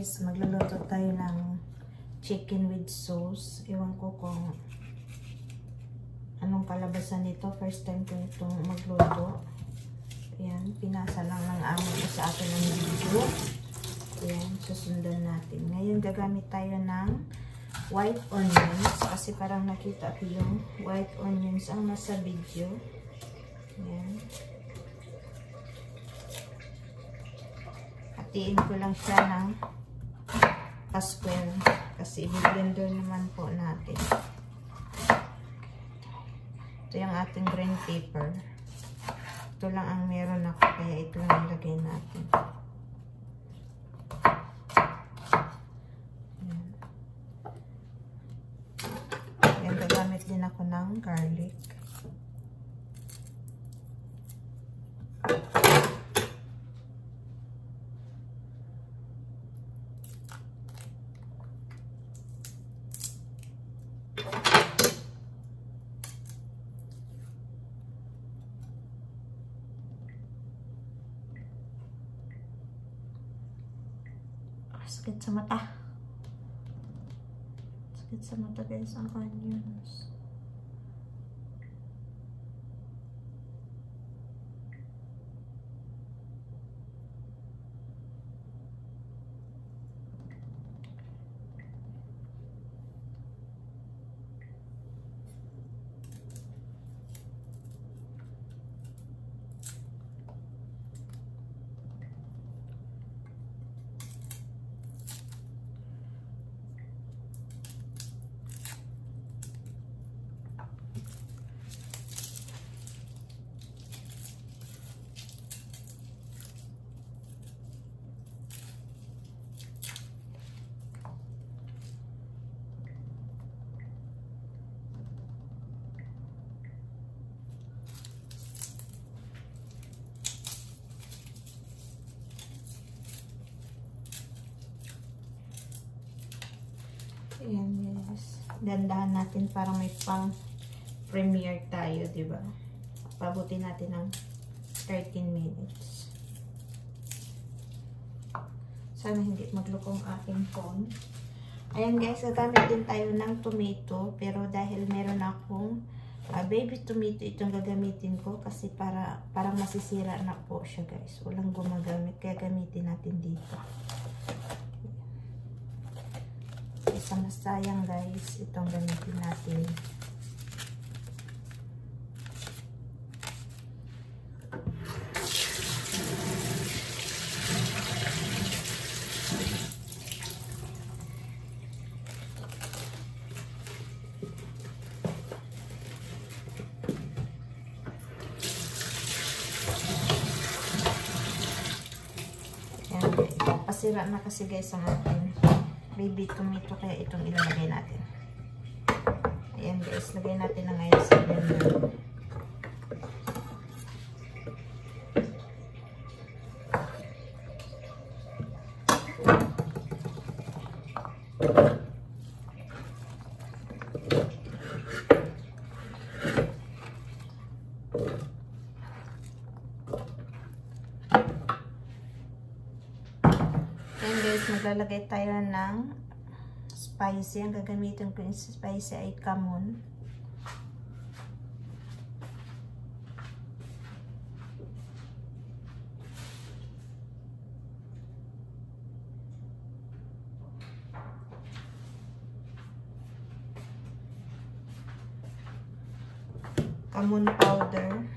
guys, magluluto tayo ng chicken with sauce. Ewan ko kung anong kalabasan nito. First time ko itong magluto. Ayan, pinasa lang ng amo ko sa akin ng video. Ayan, susundan natin. Ngayon gagamit tayo ng white onions kasi parang nakita ko yung white onions ang nasa video. Ayan. Hatiin ko lang siya ng pa-square kasi i-blender naman po natin. Ito yung ating green pepper. Ito lang ang meron ako kaya ito lang ilagay natin. Ayan, gagamit din ako ng garlic. Sakit sa mata. Sakit sa mata guys ang onions. Ayan guys. Dandahan natin para may pang premiere tayo, diba? Pabuti natin ng 13 minutes. Sana hindi maglukong aking phone. Ayan guys, gagamit din tayo ng tomato. Pero dahil meron akong baby tomato itong gagamitin ko kasi parang masisira na po siya guys. Walang gumagamit kaya gamitin natin dito. Isang sayang guys, itong gamitin natin. Ayan, pasira na kasi guys ang ating baby tomato kaya itong ilalagay natin. Ayan guys, lagay natin na ngayon sa blender. Ayan guys, maglalagay tayo ng spicy. Ang gagamitin ko yung spicy ay camon. Camon powder.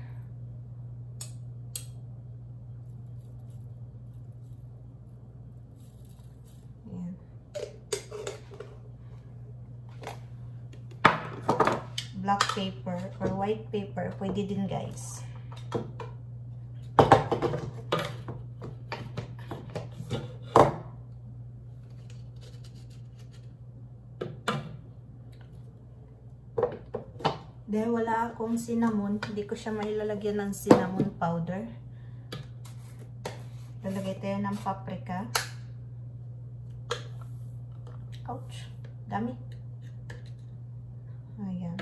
Black paper or white paper, pwede din guys. Dahil wala akong cinnamon, hindi ko siya mailalagyan ng cinnamon powder. Lalagay tayo ng paprika. Ouch, dami. Ayan.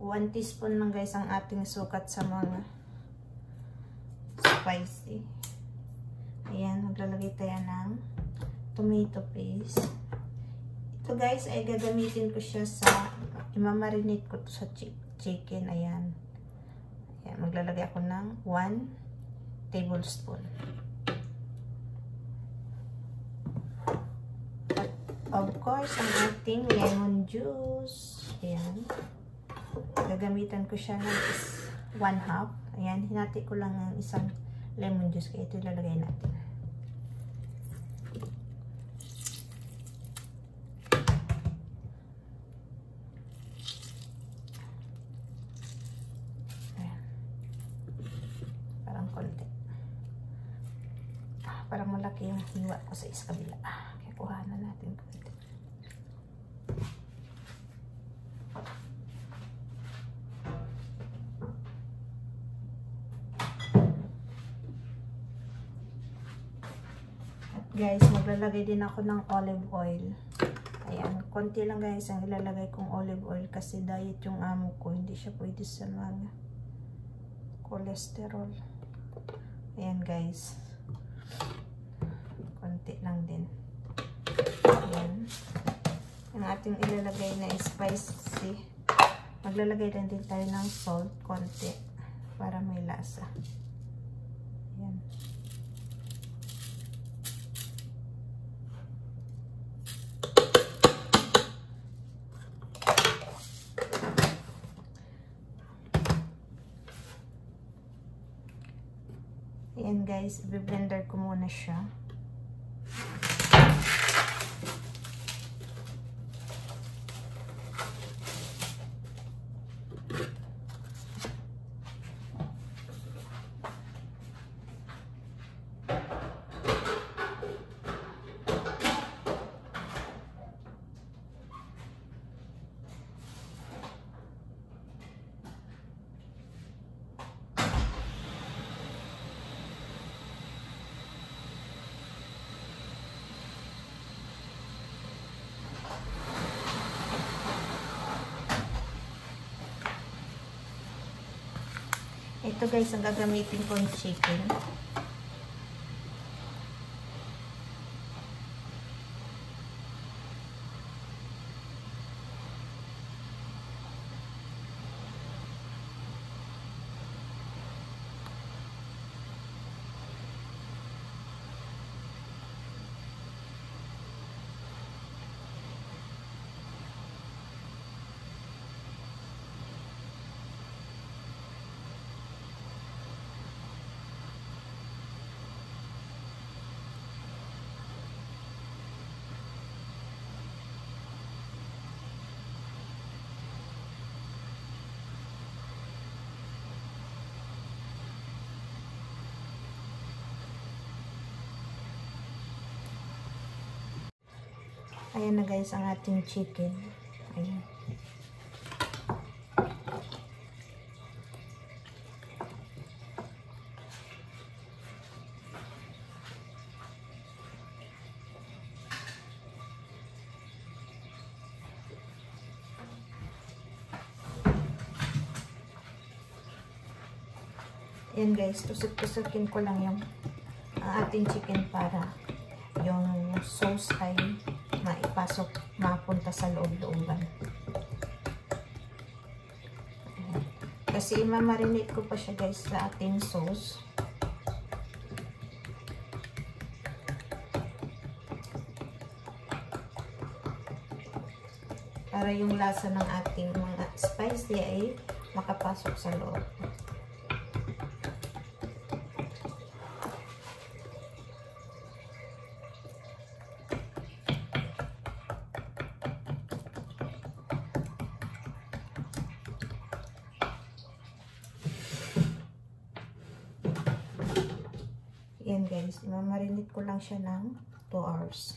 1 teaspoon lang guys ang ating sukat sa mga spicy. Ayan, maglalagay tayo ng tomato paste. Ito guys ay gagamitin ko siya sa, imamarinate ko to sa chicken. Ayan. Ayan, maglalagay ako ng 1 tablespoon. At of course, ang ating lemon juice. Ayan. Gagamitan ko siya ng 1/2. Ayan, hinati ko lang ng isang lemon juice. Kaya ito ilalagay natin. Ayan. Parang konti. Parang malaki yung hiwa ko sa kabila. Kaya kuhanan natin konti. Guys, maglalagay din ako ng olive oil. Ayan, konti lang guys ang ilalagay kong olive oil kasi diet yung amo ko. Hindi siya pwede sa mga cholesterol. Ayan guys. Konti lang din. Ayan. Ang ating ilalagay na spicy. Maglalagay lang din tayo ng salt, konti. Para may lasa. Ayan. Ayan guys, i-blender ko muna siya. Ito guys, ang gagamitin kong chicken. Ayan na guys ang ating chicken. Ayan. Ayan guys, tusok-tusokin ko lang yung ating chicken para yung sauce ay maipasok, mapunta sa loob-looban. Kasi imamarinate ko pa siya guys sa ating sauce. Para yung lasa ng ating mga spicy ay makapasok sa loob. Yan guys, imamarinate ko lang siya ng 2 hours.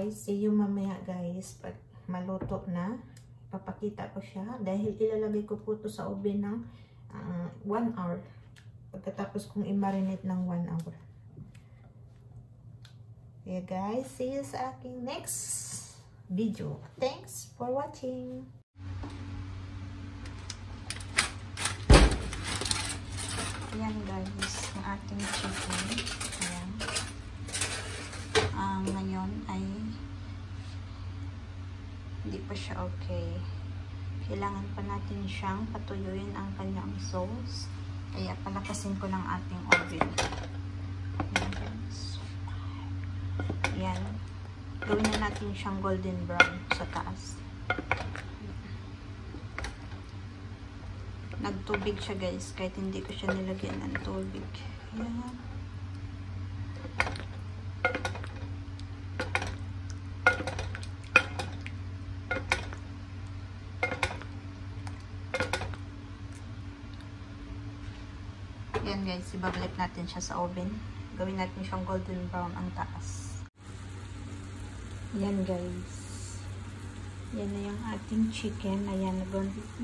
guys. See you mamaya guys. Pag maluto na, papakita ko siya. Dahil ilalagay ko po ito sa oven ng 1 hour. Pagkatapos kong i-marinate ng 1 hour. Okay guys, see you sa aking next video. Thanks for watching. Ayan guys, ang ating chicken. Ayan. Ngayon ay hindi pa siya okay. Kailangan pa natin siyang patuyuin ang kanyang sauce. Kaya palakasin ko ng ating oven. Ayan guys. Ayan. Gawin na natin siyang golden brown sa taas. Nagtubig siya guys, kahit hindi ko siya nilagyan ng tubig. Ayan. Ayan guys, ibabalik natin siya sa oven. Gawin natin siyang golden brown ang taas. Ayan guys. Yan na yung ating chicken. Ayan,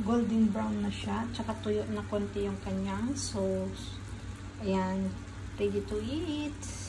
golden brown na siya. Tsaka tuyo na konti yung kanyang sauce. Ayan, ready to eat.